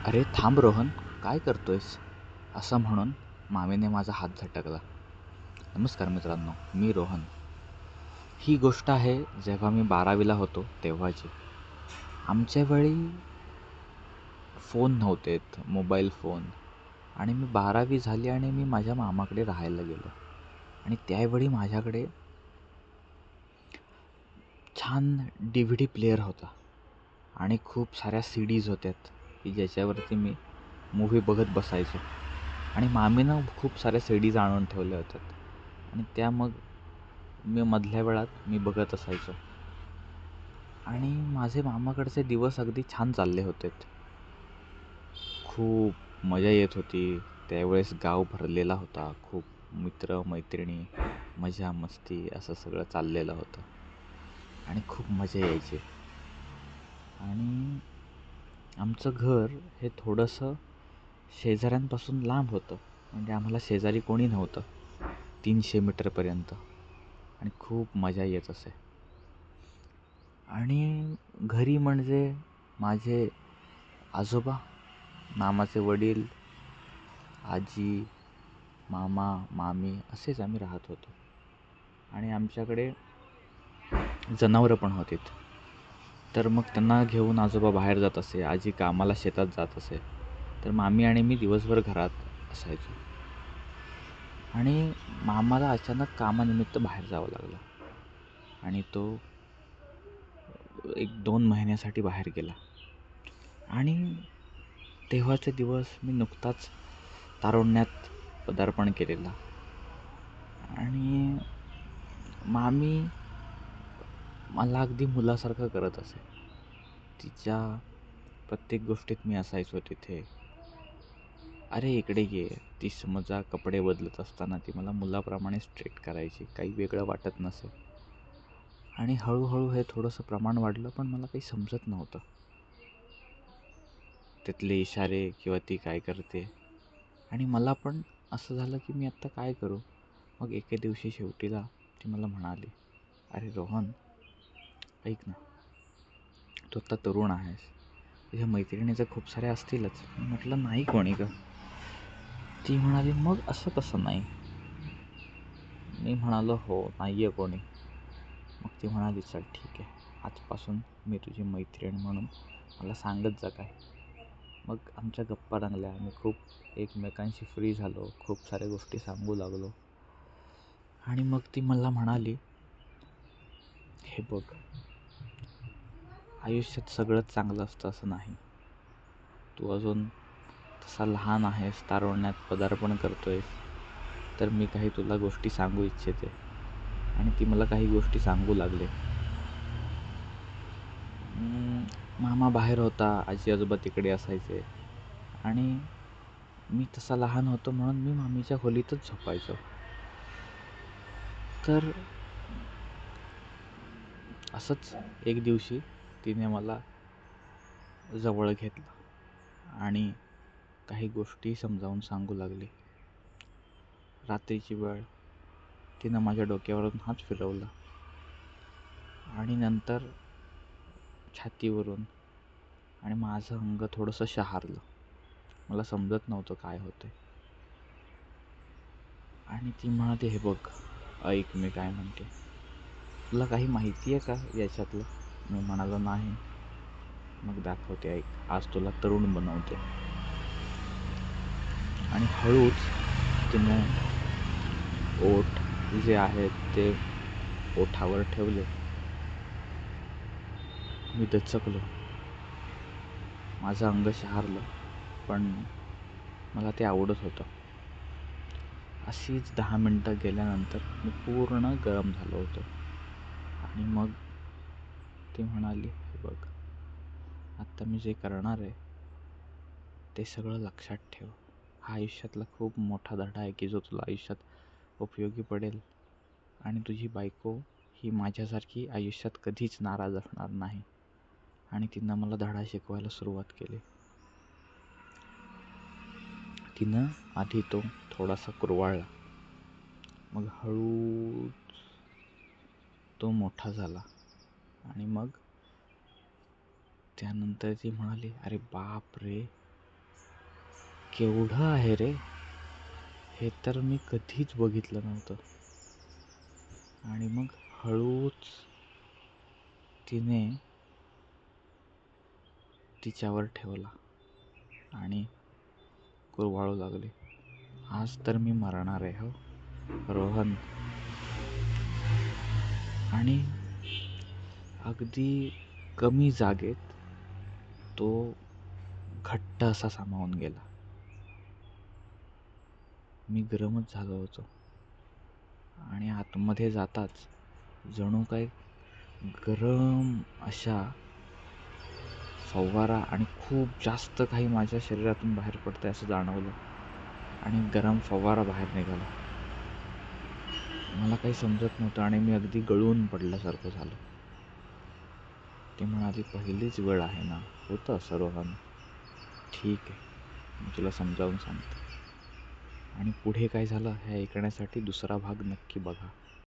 अरे थांब रोहन, काय करतोयस? असं म्हणून मामीने माझा हात झटकला. नमस्कार मित्रांनो, मी रोहन. ही गोष्ट आहे जेव्हा मी 12वीला होतो तेव्हाची. आमच्या वेळी फोन नव्हतेत, मोबाईल फोन. आणि मी 12वी झाली आणि मी माझ्या मामाकडे राहायला गेलो. आणि त्यावेळी माझ्याकडे छान DVD प्लेअर होता आणि खूप साऱ्या CDs होत्यात की ज्याच्यावरती मी मूव्ही बघत बसायचो. आणि मामीनं खूप साऱ्या CDs आणून ठेवल्या होत्या आणि त्या मग मी मधल्या वेळात मी बघत असायचो. आणि माझे मामाकडचे दिवस अगदी छान चालले होते. खूप मजा येत होती. त्यावेळेस गाव भरलेला होता. खूप मित्र मैत्रिणी, मजा मस्ती असं सगळं चाललेलं होतं आणि खूप मजा यायची. आणि आमचं घर हे थोडंसं शेजाऱ्यांपासून लांब होतं. म्हणजे आम्हाला शेजारी कोणी नव्हतं 300 मीटरपर्यंत. आणि खूप मजा येत असे. आणि घरी म्हणजे माझे आजोबा, मामाचे वडील, आजी, मामा, मामी असेच आम्ही राहत होतो. आणि आमच्याकडे जनावरं पण होती. तर मग त्यांना घेऊन आजोबा बाहेर जात असे, आजी कामाला शेतात जात असे. तर मामी आणि मी दिवसभर घरात असायचो. आणि मामाला अचानक कामानिमित्त बाहेर जावं लागलं आणि तो 1-2 महिन्यासाठी बाहेर गेला. आणि तेव्हाचे दिवस मी नुकताच तारुण्यात पदार्पण केलेला. आणि मामी मला अगदी मुलासारखं करत असे. तिच्या प्रत्येक गोष्टीत मी असायचो तिथे. अरे इकडे ये. ती समजा कपडे बदलत असताना ती मला मुलाप्रमाणे स्ट्रेट करायची. काही वेगळं वाटत नसे. आणि हळूहळू हे थोडंसं प्रमाण वाढलं, पण मला काही समजत नव्हतं त्यातले इशारे किंवा ती काय करते. आणि मला पण असं झालं की मी आत्ता काय करू. मग एके दिवशी शेवटीला ती मला म्हणाली, अरे रोहन, ऐक ना, तू आत्ता तरुण आहेस, तुझ्या मैत्रिणीचं खूप साऱ्या असतीलच. मी म्हटलं नाही कोणी ग. ती म्हणाली मग असं कसं नाही. मी म्हणालो हो नाही आहे कोणी. मग ती म्हणाली चल ठीक आहे, आजपासून मी तुझी मैत्रीण म्हणून मला सांगत जा काय. मग आमच्या गप्पा रंगल्या. आम्ही खूप एकमेकांशी फ्री झालो, खूप साऱ्या गोष्टी सांगू लागलो. आणि मग ती मला म्हणाली, हे बघ, आयुष्यात सगळंच चांगलं असतं असं नाही. तू अजून तसा लहान आहेस, तारुण्यात पदार्पण करतोयस. तर मी काही तुला गोष्टी सांगू इच्छिते. आणि ती मला काही गोष्टी सांगू लागले. मामा बाहेर होता, आजी आजोबा तिकडे असायचे. आणि मी तसा लहान होतो म्हणून मी मामीच्या खोलीतच झोपायचो. तर असंच एक दिवशी तिने मला जवळ घेतलं आणि काही गोष्टी समजावून सांगू लागली. रात्रीची वेळ. तिनं माझ्या डोक्यावरून हात फिरवला आणि नंतर छातीवरून. आणि माझं अंग थोडंसं शहारलं. मला समजत नव्हतं काय होतं. आणि ती म्हणाली, हे बघ, ऐक मी काय म्हणते. तुला काही माहिती आहे का याच्यातलं? मी म्हणालो नाही. मग दाखवते ऐक, आज तुला तरुण बनवते. आणि हळूच तिने ओठ जे आहेत ते ओठावर ठेवले. मी दचकलो. माझं अंग शहारलं, पण मला ते आवडत होतं. अशीच 10 मिनटं गेल्यानंतर मी पूर्ण गरम झालो होतो. आणि मग ती म्हणाली, हे बघ, आत्ता मी जे करणार आहे ते सगळं लक्षात ठेव. हा आयुष्यातला खूप मोठा धडा आहे की जो तुला आयुष्यात उपयोगी पडेल. आणि तुझी बायको ही माझ्यासारखी आयुष्यात कधीच नाराज असणार नाही. आणि तिनं मला धडा शिकवायला सुरुवात केली. तिनं आधी तो थोडासा कुरवाळला, मग हळूच तो मोठा झाला. आणि मग त्यानंतर ती म्हणाली, अरे बाप रे, केवढं आहे रे, हे तर मी कधीच बघितलं नव्हतं. आणि मग हळूच तिने तिच्यावर ठेवला आणि कुरवाळू लागली, आज तर मी मरणार आहे हो रोहन. आणि अगदी कमी जागेत तो घट्ट असा सामावून गेला. मी गरमच झालो होतो आणि आतमध्ये जाताच जणू काय गरम अशा फवारा आणि खूप जास्त काही माझ्या शरीरातून बाहेर पडतंय असं जाणवलं आणि गरम फवारा बाहेर निघाला. मला काही समजत नव्हतं आणि मी अगदी गळून पडल्यासारखं झालं. ती म्हणाली, पहिलीच वेळ आहे ना, होतं असं रोहन, ठीक आहे, मी तुला समजावून सांगते. आणि पुढे काय झालं हे ऐकण्यासाठी दुसरा भाग नक्की बघा.